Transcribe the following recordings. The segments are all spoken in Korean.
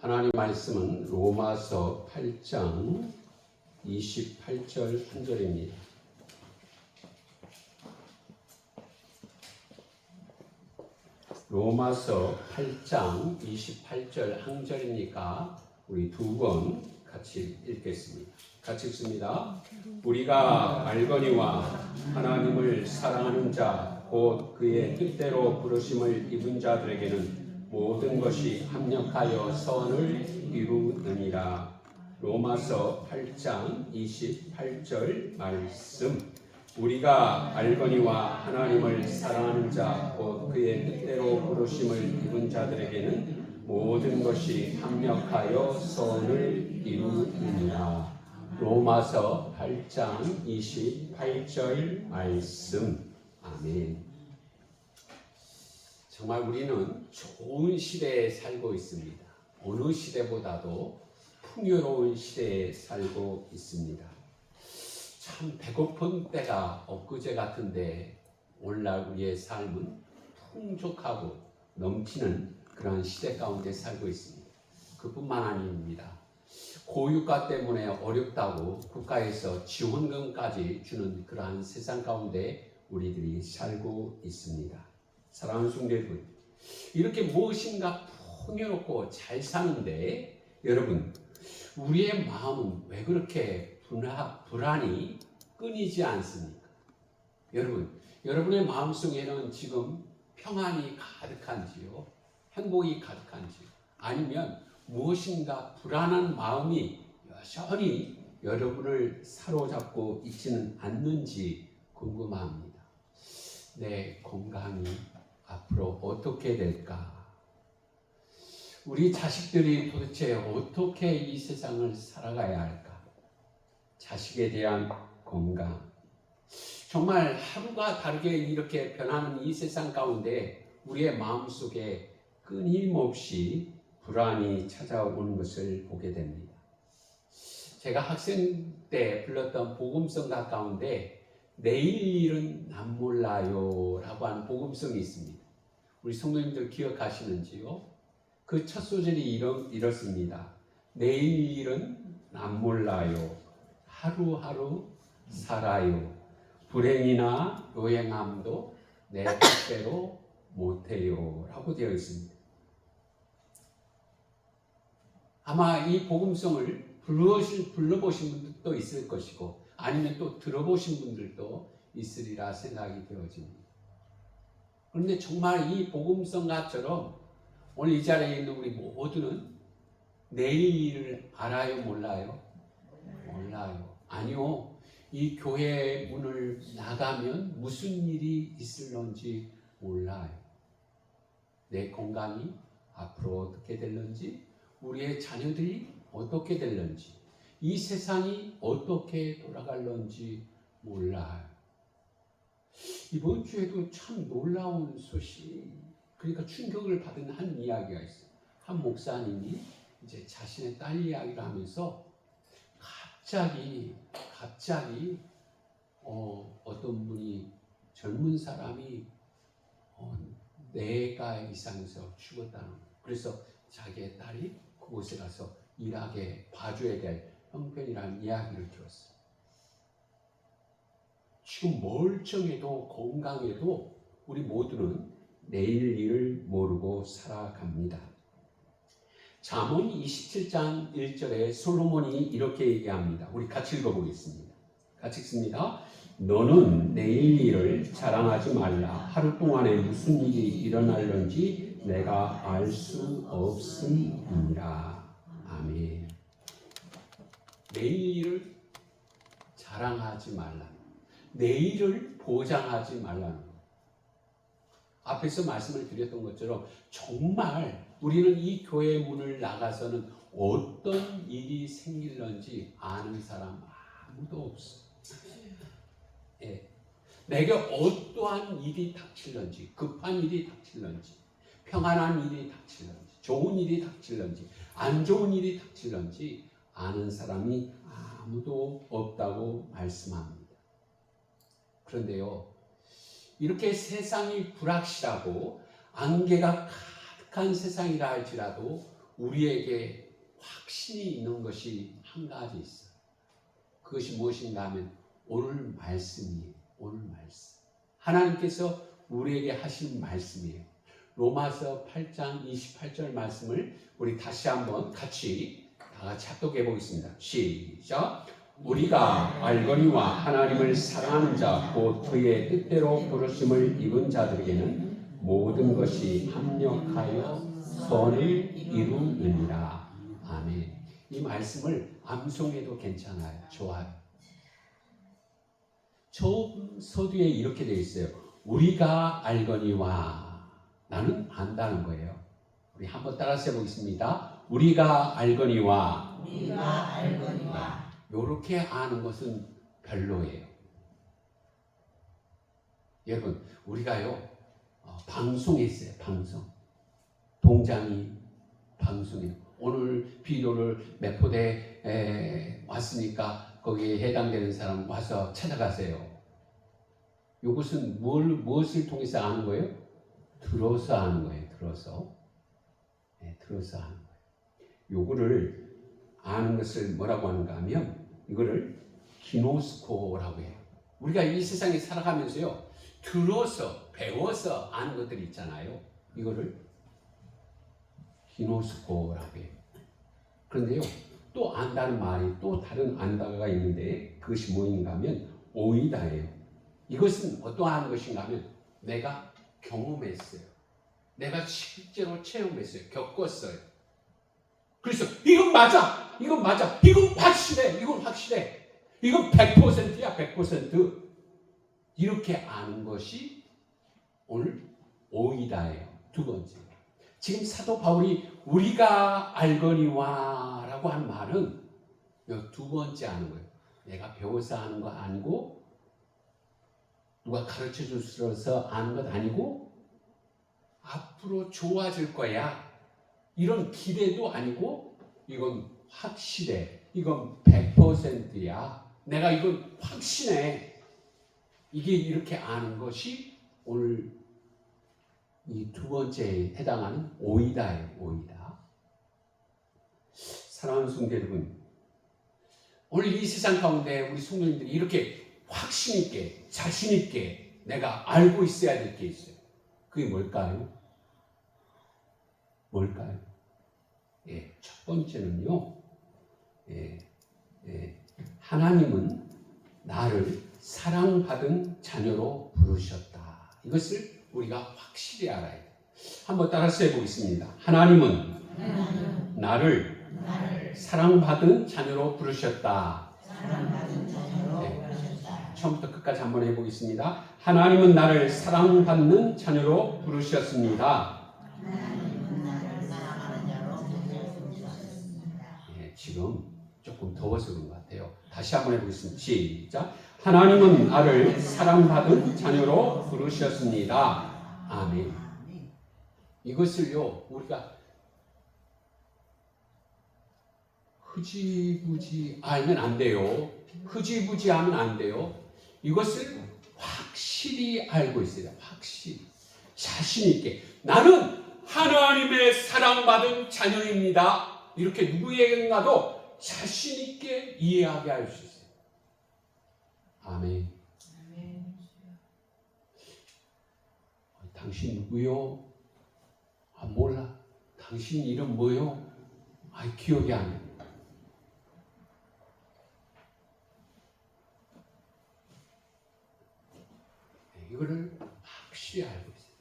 하나님 말씀은 로마서 8장 28절 한 절입니다. 로마서 8장 28절 한 절이니까 우리 두 번 같이 읽겠습니다. 같이 읽습니다. 우리가 알거니와 하나님을 사랑하는 자, 곧 그의 뜻대로 부르심을 입은 자들에게는 모든 것이 합력하여 선을 이루느니라. 로마서 8장 28절 말씀. 우리가 알거니와 하나님을 사랑하는 자, 곧 그의 뜻대로 부르심을 입은 자들에게는 모든 것이 합력하여 선을 이루느니라. 로마서 8장 28절 말씀. 아멘. 정말 우리는 좋은 시대에 살고 있습니다. 어느 시대보다도 풍요로운 시대에 살고 있습니다. 참 배고픈 때가 엊그제 같은데 오늘날 우리의 삶은 풍족하고 넘치는 그런 시대 가운데 살고 있습니다. 그뿐만 아닙니다. 고유가 때문에 어렵다고 국가에서 지원금까지 주는 그러한 세상 가운데 우리들이 살고 있습니다. 사랑하는 성도여러분, 이렇게 무엇인가 풍요롭고 잘 사는데 여러분, 우리의 마음은 왜 그렇게 불안이 끊이지 않습니까? 여러분의 마음속에는 지금 평안이 가득한지요? 행복이 가득한지요? 아니면 무엇인가 불안한 마음이 여전히 여러분을 사로잡고 있지는 않는지 궁금합니다. 내 건강이 앞으로 어떻게 될까? 우리 자식들이 도대체 어떻게 이 세상을 살아가야 할까? 자식에 대한 건강. 정말 하루가 다르게 이렇게 변하는 이 세상 가운데 우리의 마음속에 끊임없이 불안이 찾아오는 것을 보게 됩니다. 제가 학생 때 불렀던 복음성가 가운데 내일 일은 난 몰라요 라고 하는 복음성이 있습니다. 우리 성도님들 기억하시는지요? 그 첫 소절이 이렇습니다. 내일 일은 난 몰라요. 하루하루 살아요. 불행이나 요행함도 내 뜻대로 못해요 라고 되어 있습니다. 아마 이 복음성을 불러보신 분들도 있을 것이고 아니면 또 들어보신 분들도 있으리라 생각이 되어집니다. 그런데 정말 이 복음성가처럼 오늘 이 자리에 있는 우리 모두는 내일 일을 알아요? 몰라요? 몰라요. 아니요. 이 교회 문을 나가면 무슨 일이 있을런지 몰라요. 내 건강이 앞으로 어떻게 될런지, 우리의 자녀들이 어떻게 될런지, 이 세상이 어떻게 돌아갈런지 몰라요. 이번 주에도 참 놀라운 소식, 그러니까 충격을 받은 한 이야기가 있어요. 한 목사님이 이제 자신의 딸 이야기를 하면서 갑자기 어떤 분이 젊은 사람이 4가 이상에서 죽었다는 거예요. 그래서 자기의 딸이 그곳에 가서 일하게 봐줘야 될 형편이라는 이야기를 들었어요. 지금 멀쩡해도 건강해도 우리 모두는 내일 일을 모르고 살아갑니다. 잠언 27장 1절에 솔로몬이 이렇게 얘기합니다. 우리 같이 읽어보겠습니다. 같이 읽습니다. 너는 내일 일을 자랑하지 말라. 하루 동안에 무슨 일이 일어날는지 내가 알 수 없음이니라. 아멘. 내일 일을 자랑하지 말라. 내일을 보장하지 말라는 것. 앞에서 말씀을 드렸던 것처럼 정말 우리는 이 교회 문을 나가서는 어떤 일이 생길런지 아는 사람 아무도 없어. 예. 내게 어떠한 일이 닥칠런지, 급한 일이 닥칠런지, 평안한 일이 닥칠런지, 좋은 일이 닥칠런지, 안 좋은 일이 닥칠런지 아는 사람이 아무도 없다고 말씀합니다. 그런데요, 이렇게 세상이 불확실하고 안개가 가득한 세상이라 할지라도 우리에게 확신이 있는 것이 한 가지 있어요. 그것이 무엇인가 하면 오늘 말씀이에요. 오늘 말씀. 하나님께서 우리에게 하신 말씀이에요. 로마서 8장 28절 말씀을 우리 다시 한번 같이 다 같이 합독해 보겠습니다. 시작. 우리가 알거니와 하나님을 사랑하는 자 곧 그의 뜻대로 부르심을 입은 자들에게는 모든 것이 합력하여 선을 이루느니라. 아멘. 이 말씀을 암송해도 괜찮아요. 좋아요. 처음 서두에 이렇게 되어 있어요. 우리가 알거니와. 나는 안다는 거예요. 우리 한번 따라서 해보겠습니다. 우리가 알거니와. 우리가 알거니와. 이렇게 아는 것은 별로예요. 여러분, 우리가요 방송했어요. 방송. 동장이 방송해요. 오늘 비료를 매포대에 왔으니까 거기에 해당되는 사람 와서 찾아가세요. 이것은 무엇을 통해서 아는 거예요? 들어서 아는 거예요. 들어서. 네, 들어서 아는 거예요. 요거를 아는 것을 뭐라고 하는가 하면 이거를 기노스코라고 해요. 우리가 이 세상에 살아가면서요 들어서 배워서 아는 것들이 있잖아요. 이거를 기노스코라고 해요. 그런데요 또 안다는 말이 또 다른 안다가 있는데 그것이 뭐인가 하면 오이다예요. 이것은 어떠한 것인가 하면 내가 경험했어요. 내가 실제로 체험했어요. 겪었어요. 그래서 이건 맞아. 이건 맞아. 이건 확실해. 이건 확실해. 이건 100%야. 100%. 이렇게 아는 것이 오늘 오이다예요. 두 번째. 지금 사도 바울이 우리가 알거니와 라고 한 말은 두 번째 아는 거예요. 내가 배워서 아는 거 아니고 누가 가르쳐 주셔서 아는 것 아니고 앞으로 좋아질 거야. 이런 기대도 아니고 이건 확실해. 이건 100%야. 내가 이건 확신해. 이게 이렇게 아는 것이 오늘 이 두 번째에 해당하는 오이다예요. 오이다. 사랑하는 성도 여러분, 오늘 이 세상 가운데 우리 성도님들이 이렇게 확신 있게 자신 있게 내가 알고 있어야 될 게 있어요. 그게 뭘까요? 뭘까요? 예, 첫 번째는요. 하나님은 나를 사랑받은 자녀로 부르셨다. 이것을 우리가 확실히 알아야 돼요. 한번 따라서 해보겠습니다. 하나님은 나를 사랑받은 자녀로 부르셨다. 처음부터 끝까지 한번 해보겠습니다. 하나님은 나를 사랑받는 자녀로 부르셨습니다. 예, 지금 조금 더워서 그런 것 같아요. 다시 한번 해보겠습니다. 시작. 하나님은 나를 사랑받은 자녀로 부르셨습니다. 아멘. 이것을요 우리가 흐지부지 알면 안 돼요. 흐지부지 하면 안 돼요. 이것을 확실히 알고 있어야 돼요. 확실히. 자신 있게. 나는 하나님의 사랑받은 자녀입니다. 이렇게 누구에게나도 자신 있게 이해하게 할 수 있어요. 아멘. 당신 누구요? 아, 몰라. 당신 이름 뭐요? 아, 기억이 안 나. 이거를 확실히 알고 있어요.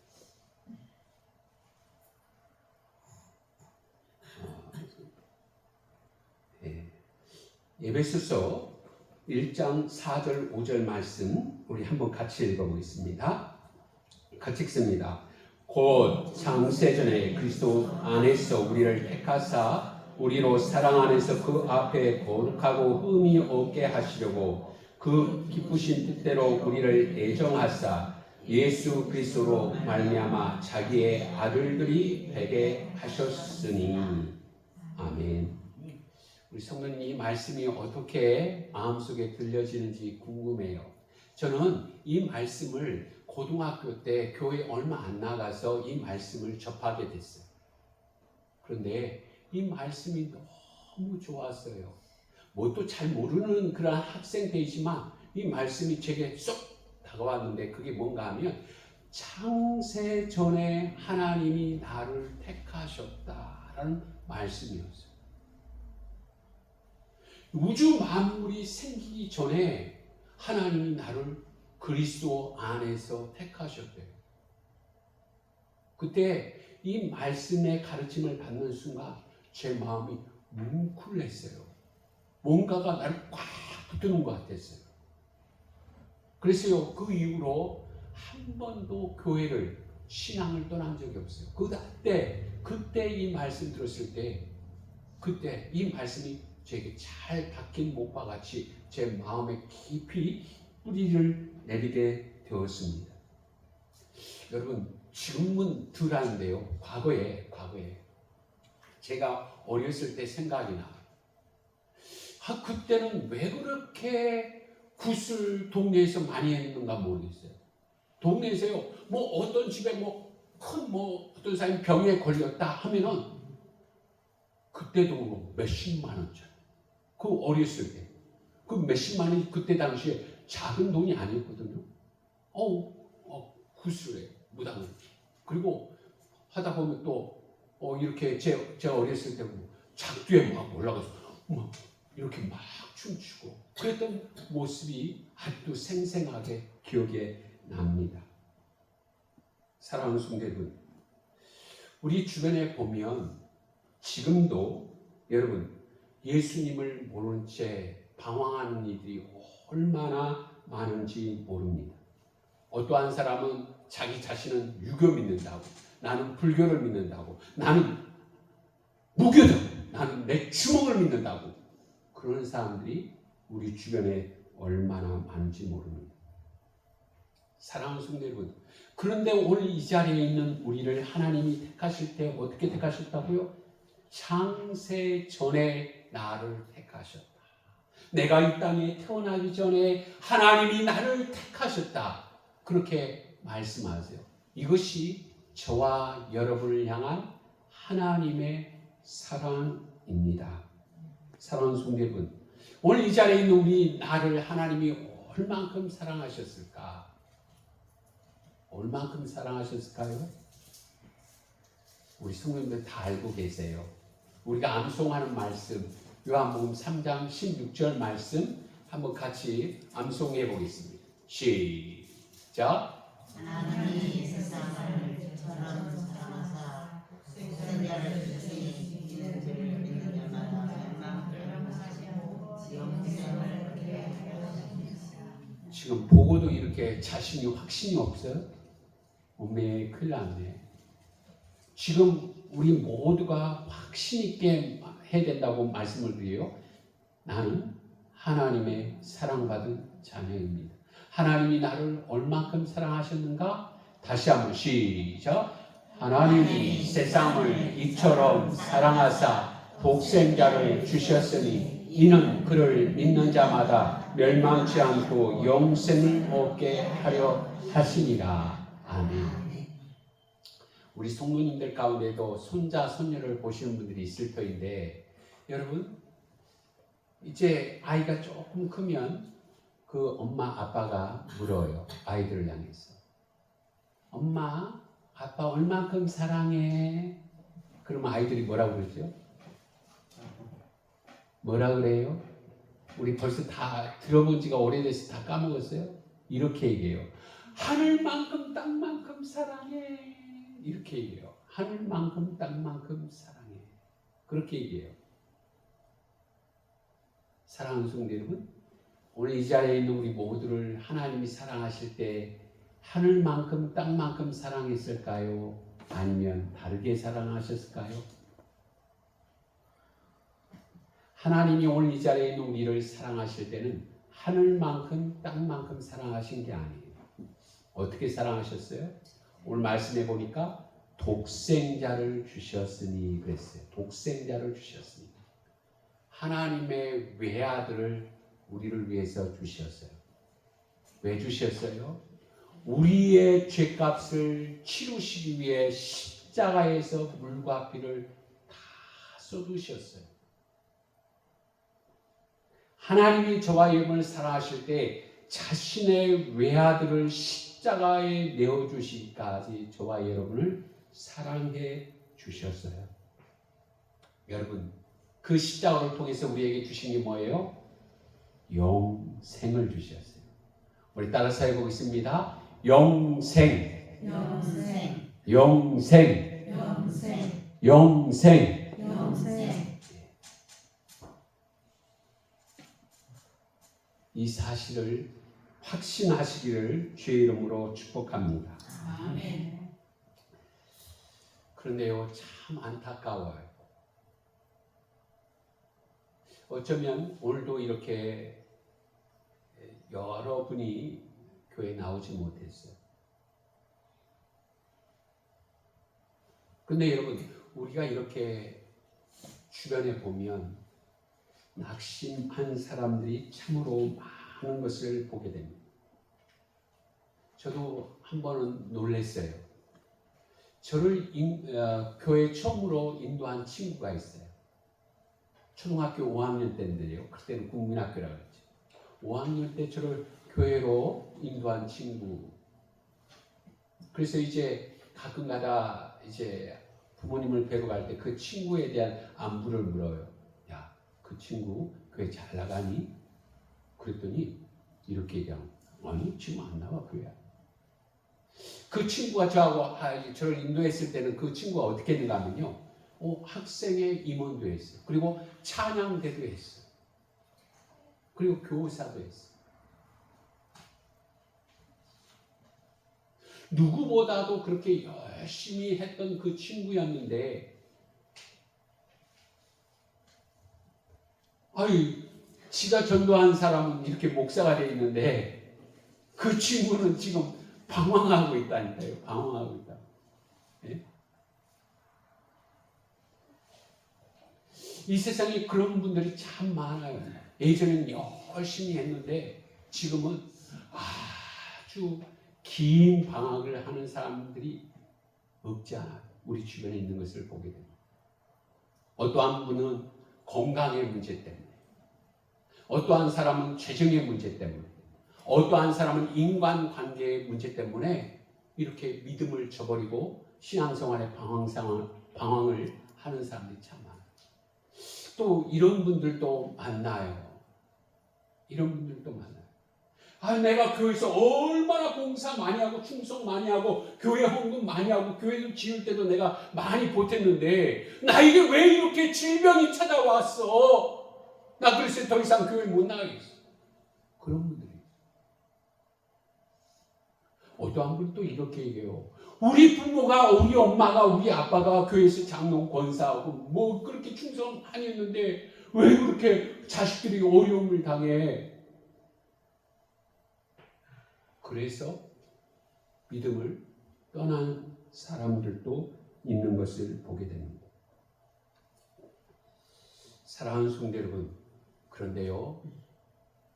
에베소서 1장 4절 5절 말씀 우리 한번 같이 읽어보겠습니다. 같이 읽습니다. 곧 창세전에 그리스도 안에서 우리를 택하사 우리로 사랑 안에서 그 앞에 거룩하고 흠이 없게 하시려고 그 기쁘신 뜻대로 우리를 애정하사 예수 그리스도로 말미암아 자기의 아들들이 되게 하셨으니. 아멘. 우리 성도님 이 말씀이 어떻게 마음속에 들려지는지 궁금해요. 저는 이 말씀을 고등학교 때 교회 얼마 안 나가서 이 말씀을 접하게 됐어요. 그런데 이 말씀이 너무 좋았어요. 뭣도 잘 모르는 그런 학생 되지만 이 말씀이 제게 쏙 다가왔는데 그게 뭔가 하면 창세 전에 하나님이 나를 택하셨다라는 말씀이었어요. 우주 만물이 생기기 전에 하나님이 나를 그리스도 안에서 택하셨대요. 그때 이 말씀의 가르침을 받는 순간 제 마음이 뭉클했어요. 뭔가가 나를 꽉 붙드는 것 같았어요. 그래서요, 그 이후로 한 번도 교회를, 신앙을 떠난 적이 없어요. 그때 이 말씀 들었을 때, 그때 이 말씀이 제게 잘 박힌 못과 같이 제 마음에 깊이 뿌리를 내리게 되었습니다. 여러분, 지금은 덜 하는데요. 과거에 제가 어렸을 때 생각이 나요. 그때는 왜 그렇게 굿을 동네에서 많이 했는가 모르겠어요. 동네에서요, 어떤 집에 어떤 사람이 병에 걸렸다 하면은 그때도 몇십만 원짜리. 그 어렸을 때. 그 몇십만 원이 그때 당시에 작은 돈이 아니었거든요. 굿을 해요. 무당을. 그리고 하다 보면 또 이렇게 제가 어렸을 때 작두에 막 올라가서 이렇게 막 춤추고 그랬던 모습이 아직도 생생하게 기억에 납니다. 사랑하는 성도들, 우리 주변에 보면 지금도 여러분 예수님을 모른 채 방황하는 이들이 얼마나 많은지 모릅니다. 어떠한 사람은 자기 자신은 유교 믿는다고, 나는 불교를 믿는다고, 나는 무교다, 나는 내 주먹을 믿는다고 그런 사람들이 우리 주변에 얼마나 많은지 모릅니다. 사랑하는 성도 여러분, 그런데 오늘 이 자리에 있는 우리를 하나님이 택하실 때 어떻게 택하셨다고요? 창세 전에 나를 택하셨다. 내가 이 땅에 태어나기 전에 하나님이 나를 택하셨다. 그렇게 말씀하세요. 이것이 저와 여러분을 향한 하나님의 사랑입니다. 사랑하는 성도 여러분, 오늘 이 자리에 있는 우리 나를 하나님이 얼만큼 사랑하셨을까? 얼만큼 사랑하셨을까요? 우리 성도님들 다 알고 계세요. 우리가 암송하는 말씀, 요한복음 3장 16절 말씀 한번 같이 암송해 보겠습니다. 시작. 하나님이 세상을 저처럼 사랑하사 독생자를 주시니 이는 그를 믿는 자마다 멸망을 하시고 영생을 얻게 하려 하십니다. 지금 보고도 이렇게 자신이 확신이 없어요? 몸에 큰일 났네. 지금 우리 모두가 확신 있게 해야 된다고 말씀을 드려요. 나는 하나님의 사랑받은 자녀입니다. 하나님이 나를 얼만큼 사랑하셨는가? 다시 한번 시작. 하나님이 세상을 이처럼 사랑하사 독생자를 주셨으니 이는 그를 믿는 자마다 멸망치 않고 영생을 얻게 하려 하시니라. 아멘. 우리 성도님들 가운데도 손자, 손녀를 보시는 분들이 있을 터인데 여러분 이제 아이가 조금 크면 그 엄마 아빠가 물어요. 아이들을 향해서 엄마 아빠 얼만큼 사랑해? 그러면 아이들이 뭐라고 그러죠? 뭐라 그래요? 우리 벌써 다 들어본 지가 오래돼서 다 까먹었어요? 이렇게 얘기해요. 하늘만큼 땅만큼 사랑해. 이렇게 얘기해요. 하늘만큼 땅만큼 사랑해. 그렇게 얘기해요. 사랑하는 성도 여러분, 오늘 이 자리에 있는 우리 모두를 하나님이 사랑하실 때 하늘만큼 땅만큼 사랑했을까요? 아니면 다르게 사랑하셨을까요? 하나님이 오늘 이 자리에 있는 우리를 사랑하실 때는 하늘만큼 땅만큼 사랑하신 게 아니에요. 어떻게 사랑하셨어요? 오늘 말씀해 보니까 독생자를 주셨으니 그랬어요. 독생자를 주셨으니. 하나님의 외아들을 우리를 위해서 주셨어요. 왜 주셨어요? 우리의 죄값을 치루시기 위해 십자가에서 물과 피를 다 쏟으셨어요. 하나님이 저와 여러분을 사랑하실 때 자신의 외아들을 십자가에 내어주시기까지 저와 여러분을 사랑해 주셨어요. 여러분, 그 십자가를 통해서 우리에게 주신 게 뭐예요? 영생을 주셨어요. 우리 따라서 해보겠습니다. 영생, 영생, 영생, 영생, 영생. 영생. 이 사실을 확신하시기를 주의 이름으로 축복합니다. 아멘. 그런데요, 참 안타까워요. 어쩌면 오늘도 이렇게 여러분이 교회에 나오지 못했어요. 근데 여러분, 우리가 이렇게 주변에 보면 낙심한 사람들이 참으로 많은 것을 보게 됩니다. 저도 한 번은 놀랐어요. 저를 교회 처음으로 인도한 친구가 있어요. 초등학교 5학년 때인데요. 그때는 국민학교라고 했죠. 5학년 때 저를 교회로 인도한 친구. 그래서 이제 가끔가다 이제 부모님을 뵈러 갈 때 그 친구에 대한 안부를 물어요. 야, 그 친구 교회 잘 나가니? 그랬더니 이렇게 얘기하고, 아니 지금 안 나와 교회야. 그 친구가 저를 인도했을 때는 그 친구가 어떻게 했는가 하면요, 학생의 임원도 했어요. 그리고 찬양대도 했어요. 그리고 교사도 했어요. 누구보다도 그렇게 열심히 했던 그 친구였는데, 지가 전도한 사람은 이렇게 목사가 되어 있는데 그 친구는 지금 방황하고 있다니까요. 방황하고 있다. 예? 이 세상에 그런 분들이 참 많아요. 예전에는 열심히 했는데 지금은 아주 긴 방황을 하는 사람들이 없지 않아요. 우리 주변에 있는 것을 보게 됩니다. 어떠한 분은 건강의 문제 때문에, 어떠한 사람은 재정의 문제 때문에, 어떠한 사람은 인간관계의 문제 때문에 이렇게 믿음을 저버리고 신앙생활에 방황을 하는 사람들이 참 많아요. 또 이런 분들도 만나요. 이런 분들도 만나요. 내가 교회에서 얼마나 봉사 많이 하고 충성 많이 하고 교회 헌금 많이 하고 교회를 지을 때도 내가 많이 보탰는데 나에게 왜 이렇게 질병이 찾아왔어? 나 그래서 더 이상 교회 못 나가겠어. 그런 분들이 어떠한 분이 또 이렇게 얘기해요. 우리 부모가, 우리 엄마가, 우리 아빠가 교회에서 장로 권사하고 뭐 그렇게 충성 많이 했는데 왜 그렇게 자식들이 어려움을 당해? 그래서 믿음을 떠난 사람들도 있는 것을 보게 됩니다. 사랑하는 성도 여러분, 그런데요,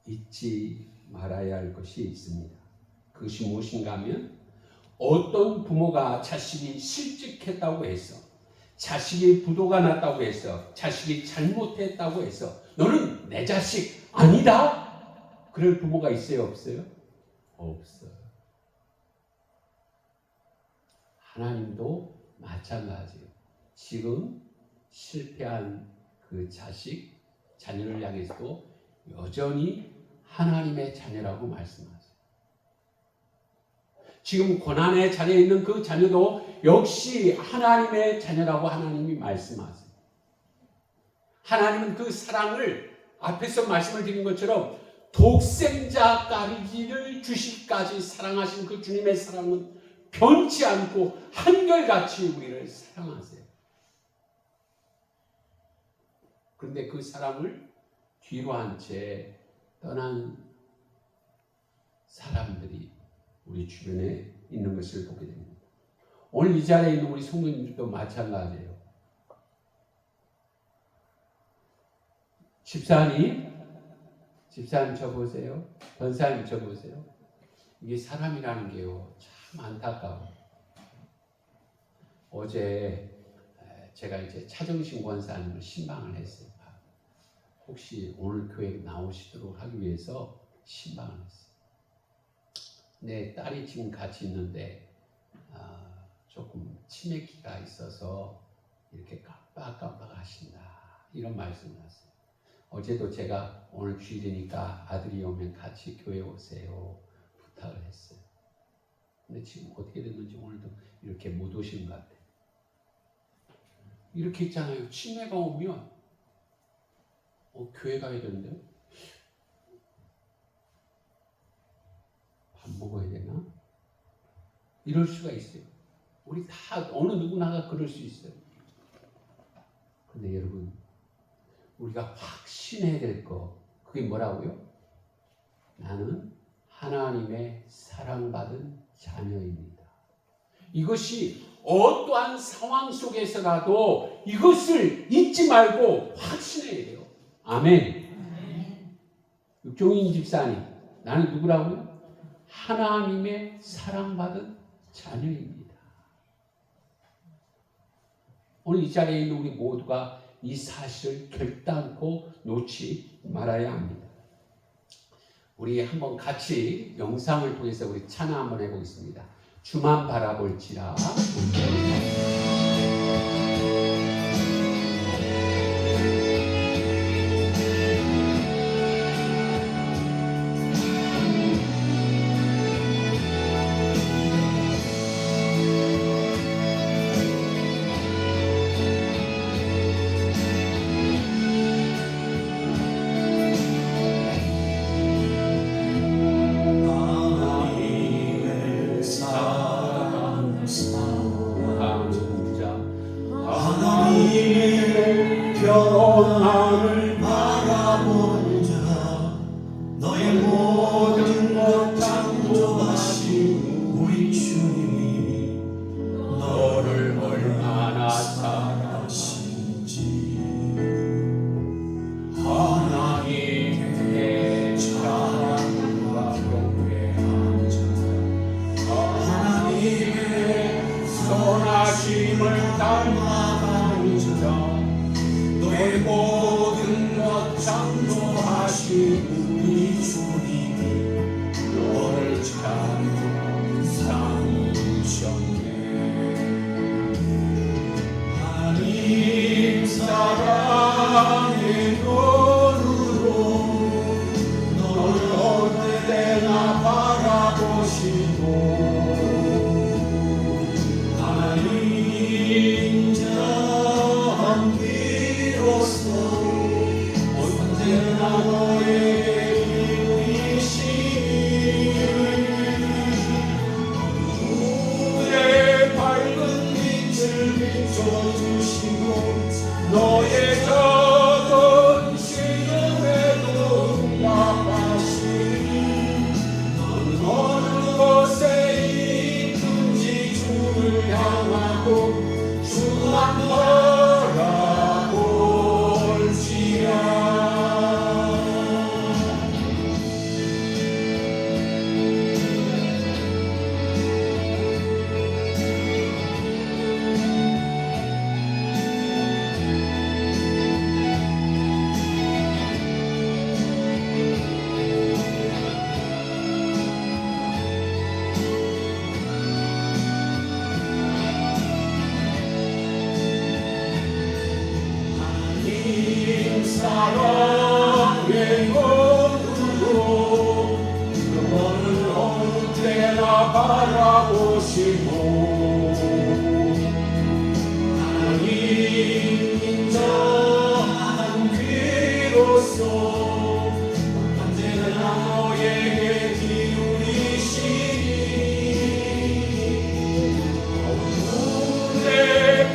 잊지 말아야 할 것이 있습니다. 그것이 무엇인가 하면 어떤 부모가 자식이 실직했다고 해서, 자식이 부도가 났다고 해서, 자식이 잘못했다고 해서 너는 내 자식 아니다? 그럴 부모가 있어요, 없어요? 없어요. 하나님도 마찬가지예요. 지금 실패한 그 자녀를 향해서도 여전히 하나님의 자녀라고 말씀하세요. 지금 고난의 자리에 있는 그 자녀도 역시 하나님의 자녀라고 하나님이 말씀하세요. 하나님은 그 사랑을 앞에서 말씀을 드린 것처럼 독생자까지를 주시기까지 사랑하신 그 주님의 사랑은 변치 않고 한결같이 우리를 사랑하세요. 그런데 그 사랑을 뒤로 한 채 떠난 사람들이 우리 주변에 있는 것을 보게 됩니다. 오늘 이 자리에 있는 우리 성도님들도 마찬가지예요. 집사님 쳐보세요. 권사님 쳐보세요. 이게 사람이라는 게요, 참 안타까워. 어제 제가 이제 차정신 권사님을 신방을 했어요. 혹시 오늘 교회 나오시도록 하기 위해서 신방을 했어요. 내 딸이 지금 같이 있는데 조금 치매기가 있어서 이렇게 깜빡깜빡 하신다, 이런 말씀을 하세요. 어제도 제가 오늘 주일이니까 아들이 오면 같이 교회 오세요 부탁을 했어요. 근데 지금 어떻게 됐는지 오늘도 이렇게 못 오시는 것 같아요. 이렇게 있잖아요. 치매가 오면 교회 가야 되는데요. 밥 먹어야 되나? 이럴 수가 있어요. 우리 다 어느 누구나가 그럴 수 있어요. 근데 여러분, 우리가 확신해야 될 거, 그게 뭐라고요? 나는 하나님의 사랑받은 자녀입니다. 이것이 어떠한 상황 속에서라도 이것을 잊지 말고 확신해야 돼요. 아멘. 육종인 집사님, 나는 누구라고요? 하나님의 사랑받은 자녀입니다. 오늘 이 자리에 있는 우리 모두가 이 사실을 결단코 놓지 말아야 합니다. 우리 한번 같이 영상을 통해서 우리 찬양 한번 해보겠습니다. 주만 바라볼지라. 평안을 바라보는 자, 너의 모든 것 창조하신 우리 주님이 너를 얼마나 사랑하신지. 하나님의 사랑과 경외하는 자, 하나님의 선하심을 닮아가는 자, 너의 모든 것 창조하신 우리 주님이 너를 참 삼으셨네. 하나님 사랑의 눈으로 너를 언제나 바라보시고, 하나님 참 언제나 너에게 기울이시니 눈에 밝은 빛을 비춰주시고, 너의 작은 시름에도 응답하시니 너는 어느 곳에 있든지 주를 향하고 주만 바라볼지라. 사랑의 눈으로 너를 언제나 바라보시고, 하나님 인자한 귀로서 언제나 너에게 기울이시니 눈에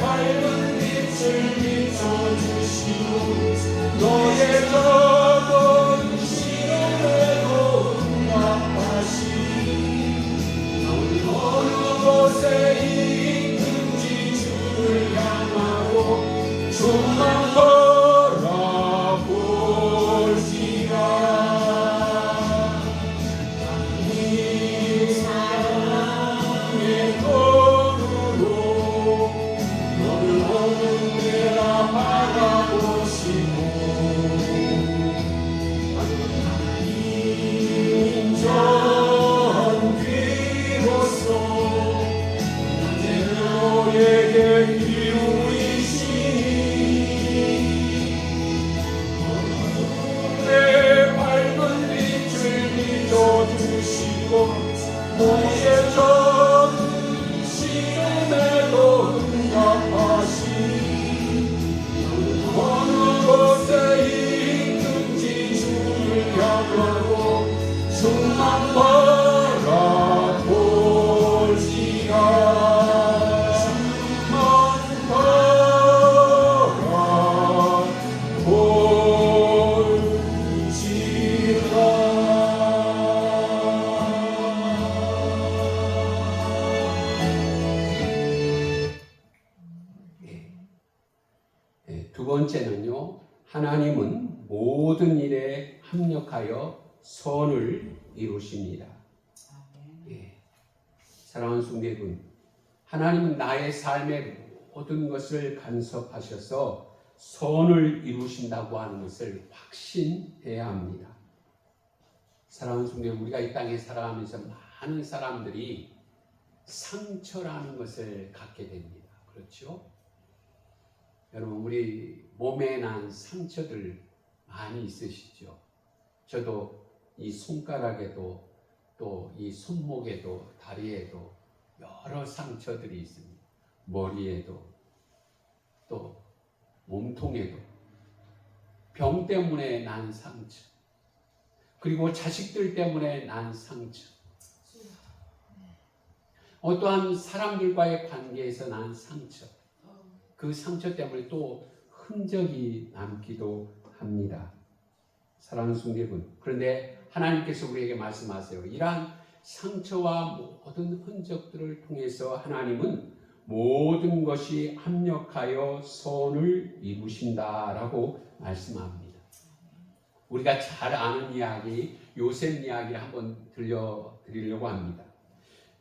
밝은 빛을 비춰주시고, 너의 작은 시련에도 응답하시니 너는 어느 곳에 하나님은 모든 일에 합력하여 선을 이루십니다. 예. 사랑하는 성도여러분, 하나님은 나의 삶의 모든 것을 간섭하셔서 선을 이루신다고 하는 것을 확신해야 합니다. 사랑하는 성도여러분, 우리가 이 땅에 살아가면서 많은 사람들이 상처라는 것을 갖게 됩니다. 그렇죠? 여러분, 우리 몸에 난 상처들 많이 있으시죠? 저도 이 손가락에도 또 이 손목에도 다리에도 여러 상처들이 있습니다. 머리에도 또 몸통에도 병 때문에 난 상처, 그리고 자식들 때문에 난 상처, 어떠한 사람들과의 관계에서 난 상처, 그 상처 때문에 또 흔적이 남기도 합니다. 사랑하는 성도여러분, 그런데 하나님께서 우리에게 말씀하세요. 이러한 상처와 모든 흔적들을 통해서 하나님은 모든 것이 합력하여 선을 이루신다라고 말씀합니다. 우리가 잘 아는 이야기, 요셉 이야기를 한번 들려드리려고 합니다.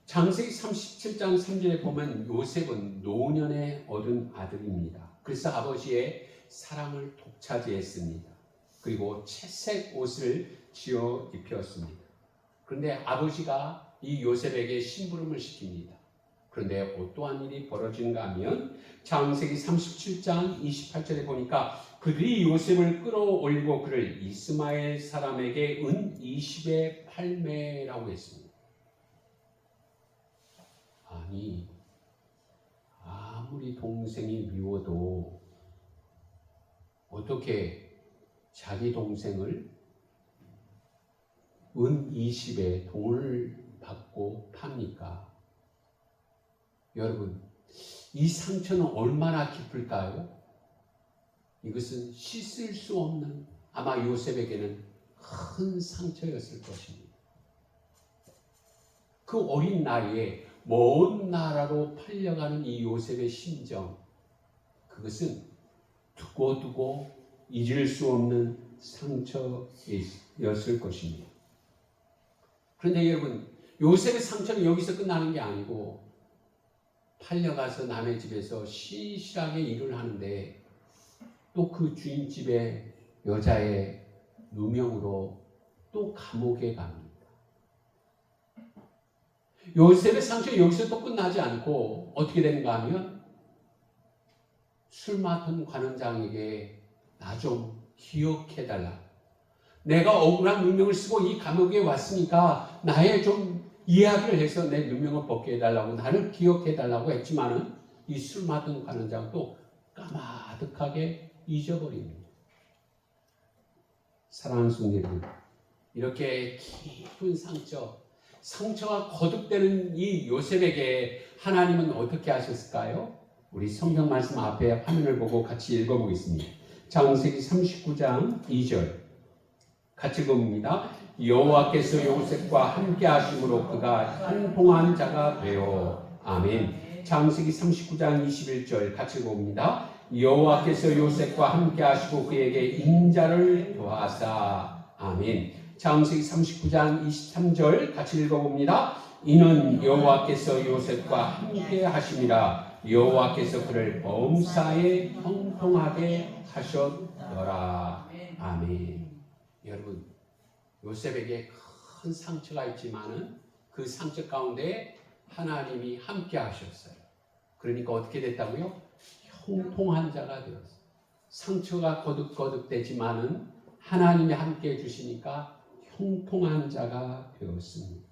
창세기 37장 3절에 보면 요셉은 노년에 얻은 아들입니다. 그래서 아버지의 사랑을 독차지했습니다. 그리고 채색 옷을 지어 입혔습니다. 그런데 아버지가 이 요셉에게 심부름을 시킵니다. 그런데 어떠한 일이 벌어진가 하면 창세기 37장 28절에 보니까 그들이 요셉을 끌어올리고 그를 이스마엘 사람에게 은 20에 팔매라고 했습니다. 아니, 아무리 동생이 미워도 어떻게 자기 동생을 은 20에 돈을 받고 팝니까? 여러분, 이 상처는 얼마나 깊을까요? 이것은 씻을 수 없는, 아마 요셉에게는 큰 상처였을 것입니다. 그 어린 나이에 먼 나라로 팔려가는 이 요셉의 심정, 그것은 두고두고 잊을 수 없는 상처였을 것입니다. 그런데 여러분, 요셉의 상처는 여기서 끝나는 게 아니고 팔려가서 남의 집에서 신실하게 일을 하는데 또 그 주인집의 여자의 누명으로 또 감옥에 갑니다. 요셉의 상처는 여기서 또 끝나지 않고 어떻게 되는가 하면 술 맡은 관원장에게 나 좀 기억해달라. 내가 억울한 누명을 쓰고 이 감옥에 왔으니까 나의 좀 이야기를 해서 내 누명을 벗게 해달라고, 나를 기억해달라고 했지만은 이 술 맡은 관원장도 까마득하게 잊어버립니다. 사랑하는 성도들, 이렇게 깊은 상처가 거듭되는 이 요셉에게 하나님은 어떻게 하셨을까요? 우리 성경 말씀 앞에 화면을 보고 같이 읽어보겠습니다. 창세기 39장 2절 같이 읽어봅니다. 여호와께서 요셉과 함께 하심으로 그가 형통한 자가 되어. 아멘. 창세기 39장 21절 같이 읽어봅니다. 여호와께서 요셉과 함께 하시고 그에게 인자를 더하사. 아멘. 창세기 39장 23절 같이 읽어봅니다. 이는 여호와께서 요셉과 함께 하심이라. 여호와께서 그를 범사에 형통하게 하셨더라. 아멘. 여러분, 요셉에게 큰 상처가 있지만은 그 상처 가운데 하나님이 함께 하셨어요. 그러니까 어떻게 됐다고요? 형통한 자가 되었어요. 상처가 거듭되지만은 하나님이 함께 해주시니까 형통한 자가 되었습니다.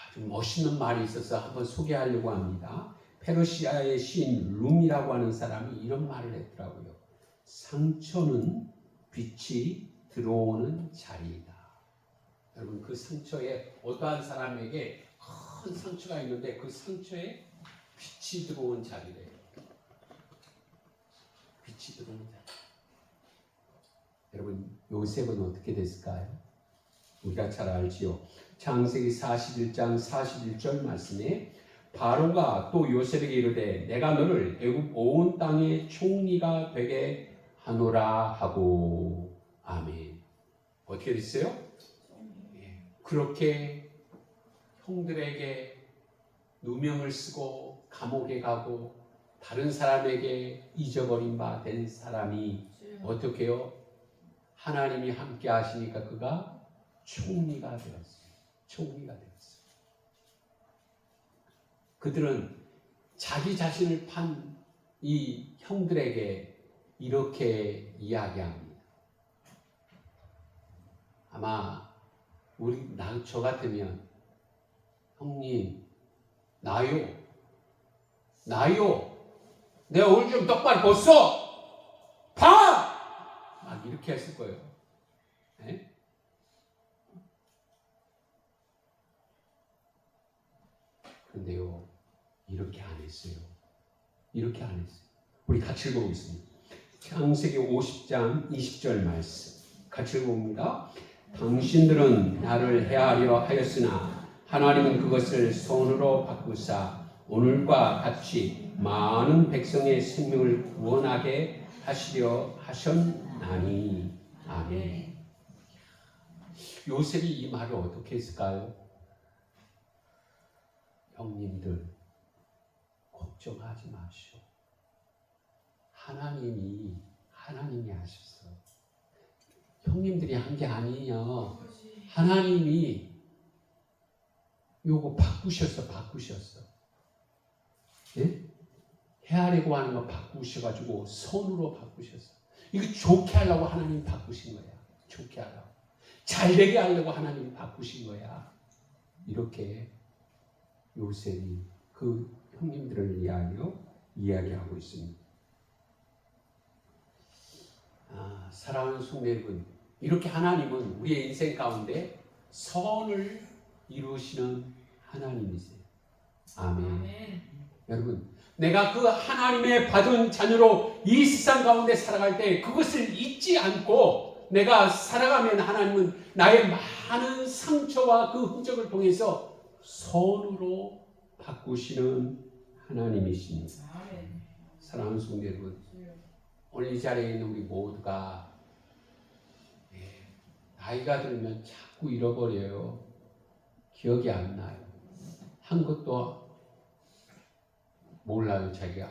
아주 멋있는 말이 있어서 한번 소개하려고 합니다. 페르시아의 시인 룸이라고 하는 사람이 이런 말을 했더라고요. 상처는 빛이 들어오는 자리이다. 여러분, 그 상처에 어떠한 사람에게 큰 상처가 있는데 그 상처에 빛이 들어온 자리래요. 빛이 들어오는 자리. 여러분, 요셉은 어떻게 됐을까요? 우리가 잘 알지요. 창세기 41장 41절 말씀에 바로가 또 요셉에게 이르되 내가 너를 애굽 온 땅의 총리가 되게 하노라 하고. 아멘. 어떻게 됐어요? 예, 그렇게 형들에게 누명을 쓰고 감옥에 가고 다른 사람에게 잊어버린 바 된 사람이 어떻게 해요? 하나님이 함께 하시니까 그가 총리가 되었어요. 총리가 되었어요. 그들은 자기 자신을 판 이 형들에게 이렇게 이야기합니다. 아마 저 같으면 형님 나요 내 얼굴 좀 똑바로 벗어 봐! 막 이렇게 했을 거예요. 네? 그런데요 이렇게 안 했어요. 이렇게 안 했어요. 우리 같이 읽어보겠습니다. 창세기 50장 20절 말씀 같이 읽어봅니다. 당신들은 나를 해하려 하였으나 하나님은 그것을 선으로 바꾸사 오늘과 같이 많은 백성의 생명을 구원하게 하시려 하셨나니. 아멘. 요셉이 이 말을 어떻게 했을까요? 형님들 걱정하지 마시오. 하나님이 하셨어. 형님들이 한 게 아니냐. 하나님이 요거 바꾸셨어. 예? 헤아리고 하는 거 바꾸셔가지고 선으로 바꾸셨어. 이거 좋게 하려고 하나님이 바꾸신 거야. 좋게 하려고. 잘되게 하려고 하나님이 바꾸신 거야. 이렇게 요셉이 그 형님들을 이야기하고 있습니다. 사랑하는 성도 여러분, 이렇게 하나님은 우리의 인생 가운데 선을 이루시는 하나님이세요. 아멘. 여러분, 내가 그 하나님의 받은 자녀로 이 세상 가운데 살아갈 때 그것을 잊지 않고 내가 살아가면 하나님은 나의 많은 상처와 그 흔적을 통해서 선으로 바꾸시는 하나님이십니다. 사랑하는 성도 여러분, 오늘 이 자리에 있는 우리 모두가 나이가 들면 자꾸 잃어버려요. 기억이 안 나요. 한 것도 몰라요, 자기가.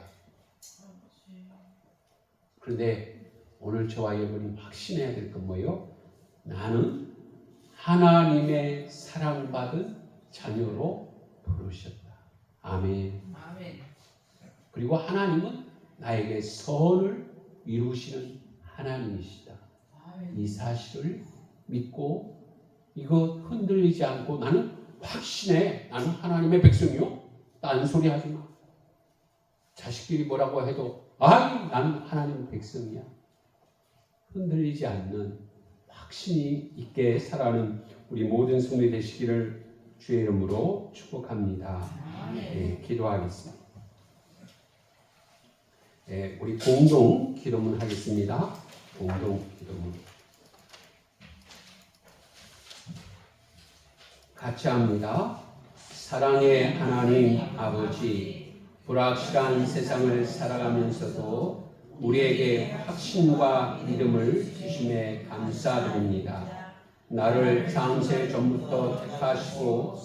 그런데 오늘 저와 여러분이 확신해야 될 건 뭐예요? 나는 하나님의 사랑받은 자녀로 부르셨다. 아멘. 그리고 하나님은 나에게 선을 이루시는 하나님이시다. 이 사실을 믿고 이거 흔들리지 않고 나는 확신해. 나는 하나님의 백성이요. 딴소리 하지 마. 자식들이 뭐라고 해도 나는 하나님의 백성이야. 흔들리지 않는 확신이 있게 살아가는 우리 모든 성도들 되시기를 주의 이름으로 축복합니다. 네, 기도하겠습니다. 네, 우리 공동 기도문 하겠습니다. 공동 기도문 같이 합니다. 사랑의 하나님 아버지, 불확실한 세상을 살아가면서도 우리에게 확신과 믿음을 주심에 감사드립니다. 나를 창세 전부터 택하시고